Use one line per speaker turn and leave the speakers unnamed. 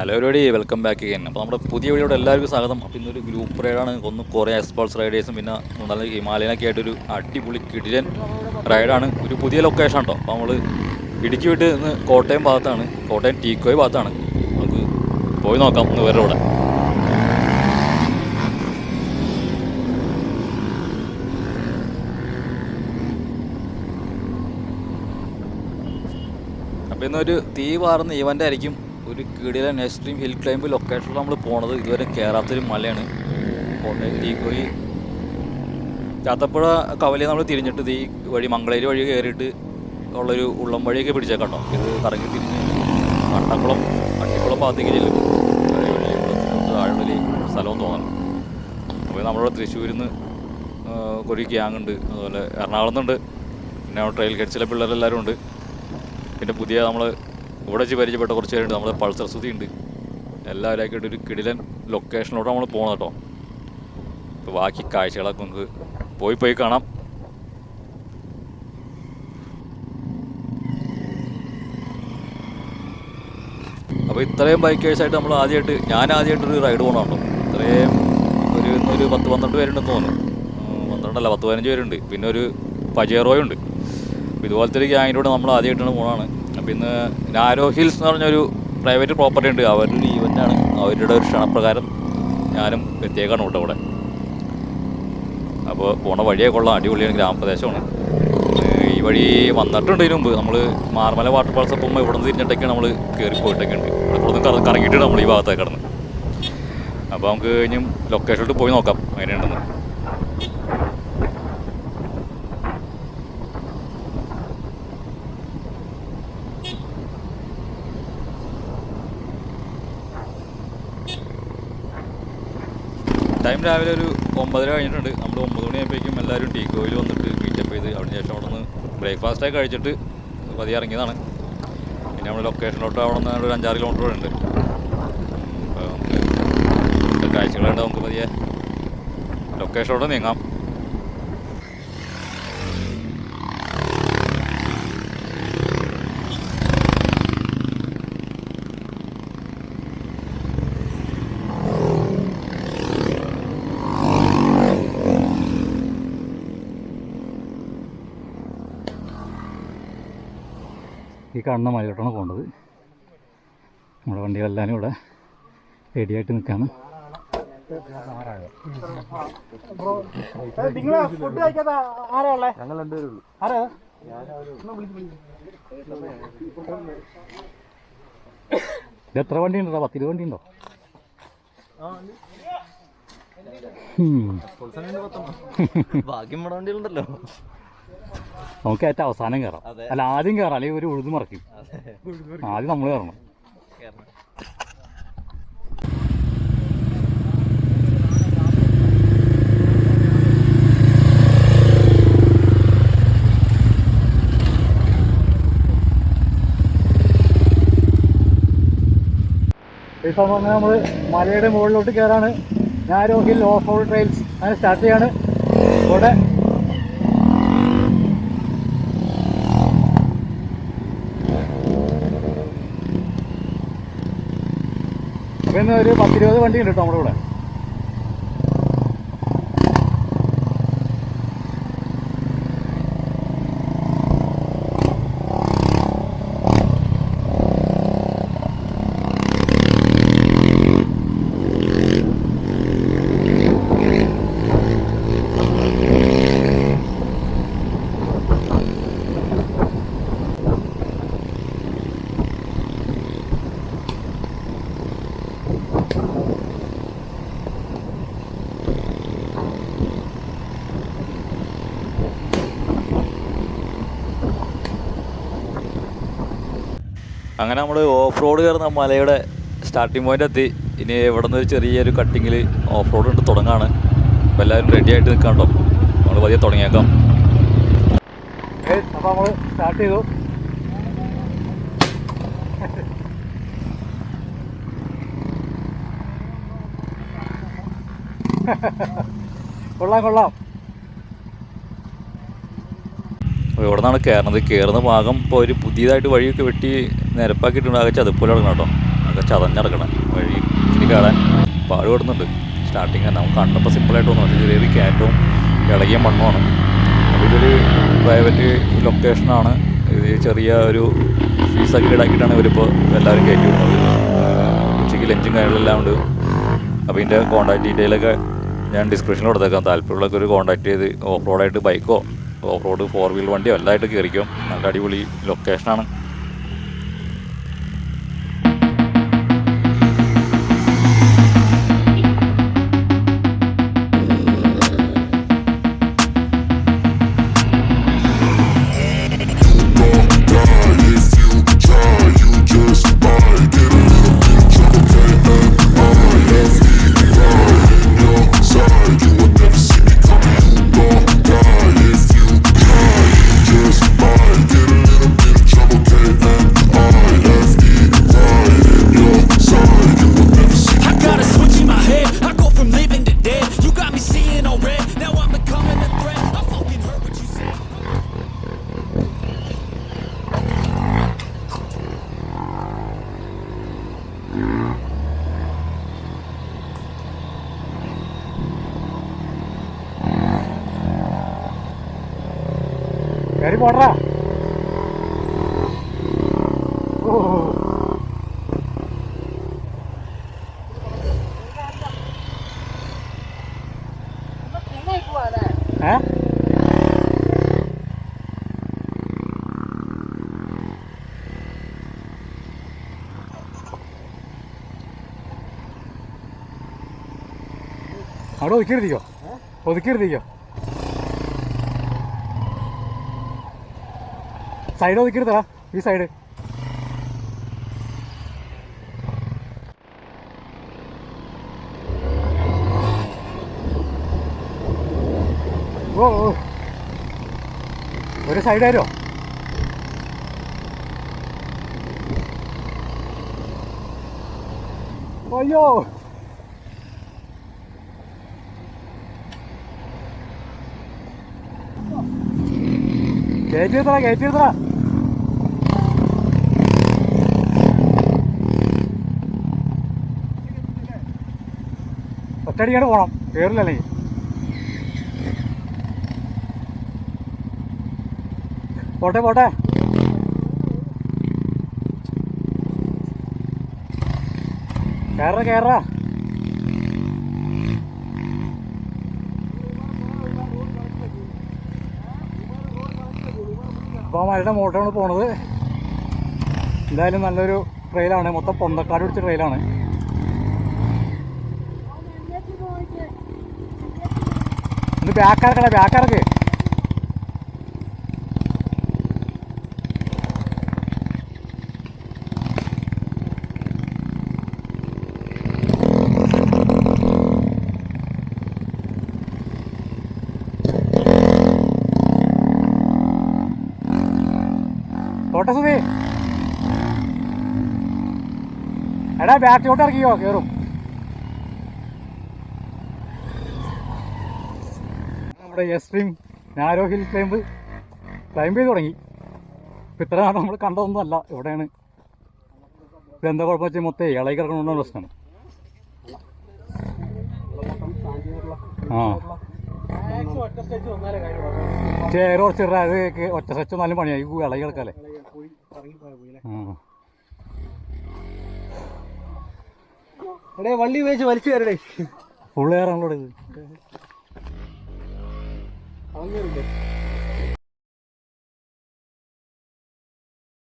Hello പരിപാടി, welcome back ചെയ്യാൻ. അപ്പോൾ നമ്മുടെ പുതിയ വീഡിയോയുടെ എല്ലാവർക്കും സ്വാഗതം. അപ്പോൾ ഇന്നൊരു ഗ്രൂപ്പ് റൈഡാണ്. കുറേ എക്സ്പൾസ് റൈഡേഴ്സും പിന്നെ നല്ല ഹിമാലയനൊക്കെ ആയിട്ടൊരു അടിപൊളി കിടിലൻ റൈഡാണ്. ഒരു പുതിയ ലൊക്കേഷൻ ഉണ്ടോ. അപ്പോൾ നമ്മൾ ഇടുക്കി വിട്ട് ഇന്ന് കോട്ടയം ഭാഗത്താണ്, കോട്ടയം ടീക്കോയ് ഭാഗത്താണ്. നമുക്ക് പോയി നോക്കാം ഇന്ന് വേറെ ഇവിടെ. അപ്പോൾ ഇന്നൊരു തീ പാറുന്ന ഈവൻ്റ് ആയിരിക്കും. ഒരു കിടിലൻ എക്സ്ട്രീം ഹിൽ ക്ലൈംബ് ലൊക്കേഷനിൽ നമ്മൾ പോണത്. ഇതുവരെ കയറാത്തൊരു മലയാണ് കോട്ടയം ടീക്കോയ്. ചാത്തപ്പുഴ കവലയെ നമ്മൾ തിരിഞ്ഞിട്ട് ഈ വഴി മംഗളേരി വഴി കയറിയിട്ട് ഉള്ളൊരു ഉള്ളം വഴിയൊക്കെ പിടിച്ചേക്കട്ടോ. ഇത് കറങ്ങി തിരിഞ്ഞ് അട്ടിക്കുളം ഭാഗത്തേക്ക് ചെല്ലും. താഴെ സ്ഥലവും തോന്നണം. അപ്പോൾ നമ്മളിവിടെ തൃശ്ശൂരിൽ നിന്ന് ഒരു ഗ്യാങ് ഉണ്ട്, അതുപോലെ എറണാകുളം നിന്നുണ്ട്, പിന്നെ ട്രെയിൽ ഗൈഡ്സിലെ പിള്ളേരെല്ലാവരും ഉണ്ട്. പിന്നെ പുതിയ നമ്മൾ ഇവിടെ വെച്ച് പരിചയപ്പെട്ട കുറച്ച് പേരുണ്ട്. നമ്മുടെ പൾസർ സുതി ഉണ്ട്. എല്ലാവരും ആക്കിയിട്ട് ഒരു കിടിലൻ ലൊക്കേഷനിലോട്ട് നമ്മൾ പോകണം കേട്ടോ. അപ്പോൾ ബാക്കി കാഴ്ചകളൊക്കെ നമുക്ക് പോയി കാണാം. അപ്പോൾ ഇത്രയും ബൈക്കേഴ്സായിട്ട് നമ്മൾ ഞാൻ ആദ്യമായിട്ടൊരു റൈഡ് പോകണം കേട്ടോ. ഇത്രയും ഒരു 10-12 പേരുണ്ടെന്ന് തോന്നുന്നു. 12 അല്ല 10-15 പേരുണ്ട്. പിന്നെ ഒരു പജേറോയുണ്ട്. അപ്പോൾ ഇതുപോലത്തെ ഒരു ഗ്യാങ്ങിലൂടെ നമ്മൾ ആദ്യമായിട്ടാണ് പോകണമാണ്. അപ്പോൾ ഇന്ന് നാരോ ഹിൽസ് എന്ന് പറഞ്ഞൊരു പ്രൈവറ്റ് പ്രോപ്പർട്ടി ഉണ്ട്. അവരുടെ ഒരു ഈവൻ്റാണ്. അവരുടെ ഒരു ക്ഷണപ്രകാരം ഞാനും എത്തിയേക്കാണ് കേട്ടോ ഇവിടെ. അപ്പോൾ പോണ വഴിയെ കൊള്ളാം, അടിപൊളിയാണ്, ഗ്രാമപ്രദേശമാണ്. ഈ വഴി വന്നിട്ടുണ്ട് ഇതിനു മുമ്പ്. നമ്മൾ മാർമല വാട്ടർഫാൾസ് പോകുമ്പോൾ ഇവിടെ നിന്ന് തിരിഞ്ഞിട്ടൊക്കെയാണ് നമ്മൾ കയറി പോയിട്ടൊക്കെ ഉണ്ട്. ഇവിടെ കൂടുതൽ കറങ്ങിയിട്ടുണ്ട് നമ്മൾ ഈ ഭാഗത്തേക്ക് കിടന്ന്. അപ്പോൾ നമുക്ക് ഇനിയും ലൊക്കേഷനിലോട്ട് പോയി നോക്കാം എങ്ങനെയുണ്ടെന്ന്. ടൈം രാവിലെ ഒരു 9:30 കഴിഞ്ഞിട്ടുണ്ട്. നമ്മൾ 9 മണിയായപ്പോഴേക്കും എല്ലാവരും ടീക്കോയിൽ വന്നിട്ട് മീറ്റപ്പ് ചെയ്ത് അതിന് ശേഷം അവിടെ നിന്ന് ബ്രേക്ക്ഫാസ്റ്റൊക്കെ കഴിച്ചിട്ട് പതിയെ ഇറങ്ങിയതാണ്. പിന്നെ നമ്മൾ ലൊക്കേഷനിലോട്ട് അവിടെ നിന്ന് ഒരു 5-6 കിലോമീറ്റർ ഉണ്ട്. അപ്പോൾ നമുക്ക് കാഴ്ചകളുണ്ട്. നമുക്ക് പതിയെ ലൊക്കേഷനിലോട്ട് നീങ്ങാം. ഈ കാണുന്ന മലയിലോട്ടാണ് പോകേണ്ടത്. നമ്മുടെ വണ്ടികളെല്ലാവരും ഇവിടെ റെഡിയായിട്ട് നിൽക്കുകയാണ്. ഇത് എത്ര വണ്ടി ഉണ്ടോ? 10-20 വണ്ടി ഉണ്ടോ?
ഭാഗ്യം വണ്ടികളുണ്ടല്ലോ.
നമുക്ക് ഏറ്റവും അവസാനം കയറാം. അല്ല, ആദ്യം കയറാം, അല്ലെങ്കിൽ ഒരു ഉഴുതു മറിക്കും. ആദ്യം നമ്മൾ കയറണം. ഈ സമയം നമ്മൾ മലയുടെ മുകളിലോട്ട് കയറാണ്. Narrow hill off road trails അങ്ങനെ സ്റ്റാർട്ട് ചെയ്യാണ്. ഇവിടെ പിന്നെ ഒരു 10-20 വണ്ടി ഉണ്ട് കേട്ടോ നമ്മുടെ ഇവിടെ. അങ്ങനെ നമ്മൾ ഓഫ് റോഡ് കയറുന്ന മലയുടെ സ്റ്റാർട്ടിംഗ് പോയിന്റ് എത്തി. ഇനി ഇവിടെ നിന്ന് ഒരു ചെറിയൊരു കട്ടിങ്ങിൽ ഓഫ് റോഡ് ഉണ്ട് തുടങ്ങാണ്. അപ്പോൾ എല്ലാവരും റെഡി ആയിട്ട് നിൽക്കാണ്ടോ. നമ്മൾ പതിയെ തുടങ്ങിയേക്കാം. അപ്പോൾ നമ്മൾ സ്റ്റാർട്ട് ചെയ്തു. കൊള്ളാം. അപ്പോൾ ഇവിടെ നിന്നാണ് കയറുന്നത്. കയറുന്ന ഭാഗം ഇപ്പോൾ ഒരു പുതിയതായിട്ട് വഴിയൊക്കെ വെട്ടി നിരപ്പാക്കിയിട്ടുണ്ട്. ആകെ ചതുപ്പോലെ തുടങ്ങണം കേട്ടോ. ഒക്കെ ചതഞ്ഞടക്കണം. വഴി ഇച്ചിരി കാണാൻ പാടുപെടുന്നുണ്ട്. സ്റ്റാർട്ടിങ് തന്നെ നമുക്ക് കണ്ടപ്പോൾ സിമ്പിളായിട്ട് തോന്നും, പക്ഷേ ചെറിയൊരു കയറ്റവും ഇളകിയ മണ്ണുമാണ്. അപ്പോൾ ഇതൊരു പ്രൈവറ്റ് ലൊക്കേഷനാണ്. ഇത് ചെറിയ ഒരു ഫീസൊക്കെ ഈടാക്കിയിട്ടാണ് ഇവരിപ്പോൾ എല്ലാവരും കയറ്റി വിടുന്നത്. ഉച്ചയ്ക്ക് ലഞ്ചും കാര്യങ്ങളെല്ലാം ഉണ്ട്. അപ്പോൾ ഇതിൻ്റെ കോൺടാക്ട് ഡീറ്റെയിലൊക്കെ ഞാൻ ഡിസ്ക്രിപ്ഷനിൽ കൊടുത്തേക്കാം. താല്പര്യമുള്ളവർക്ക് ഒരു കോൺടാക്ട് ചെയ്ത് ഓഫ് റോഡായിട്ട് ബൈക്കോ ഓഫ് റോഡ് 4 വീൽ വണ്ടിയോ എല്ലാമായിട്ട് കയറിക്കും. നല്ല അടിപൊളി ലൊക്കേഷനാണ്.
കയറി പോടറാ. അവിടെ ഒതുക്കിയിരുത്തിക്കോ സൈഡ് ഒതുക്കിയിരുത്തടാ. ഈ സൈഡ് ഓ ഒരു സൈഡ് ആരോ. അയ്യോ കയറ്റിയെടുത്തടാ. ഒറ്റടിക്കാണ്ട് പോണം, കയറില്ലല്ലെങ്കിൽ. പോട്ടെ കേറ. അപ്പോൾ മഴയുടെ മോട്ടറാണ് പോണത്. എന്തായാലും നല്ലൊരു ട്രെയിലാണ്, മൊത്തം പൊന്തക്കാട് പിടിച്ച ട്രെയിലാണ്. ഇത് ബാക്കാർക്ക് തോട്ട സുധി എടാ ബാക്കിലോട്ട് ഇറക്കിയോ കയറും. നമ്മുടെ എക്സ്ട്രീം നാരോ ഹിൽ ക്ലൈംബ് ചെയ്ത് തുടങ്ങി. ഇപ്പം ഇത്ര നാളെ നമ്മൾ കണ്ടതൊന്നും അല്ല. ഇവിടെയാണ് ഇതെന്താ കുഴപ്പം വെച്ചാൽ മൊത്തം ഇളകി കിടക്കണമെന്ന പ്രശ്നമാണ്. ചേര് കുറച്ചിട അത് ഒറ്റ സെച്ച് വന്നാലും പണിയായി ഇളകി കിടക്കാല്ലേ.
വള്ളി ഉപയോഗിച്ച് വലിച്ചു കയറടേ.
ഫുള്ള് കയറാണല്ലോ ഇത്.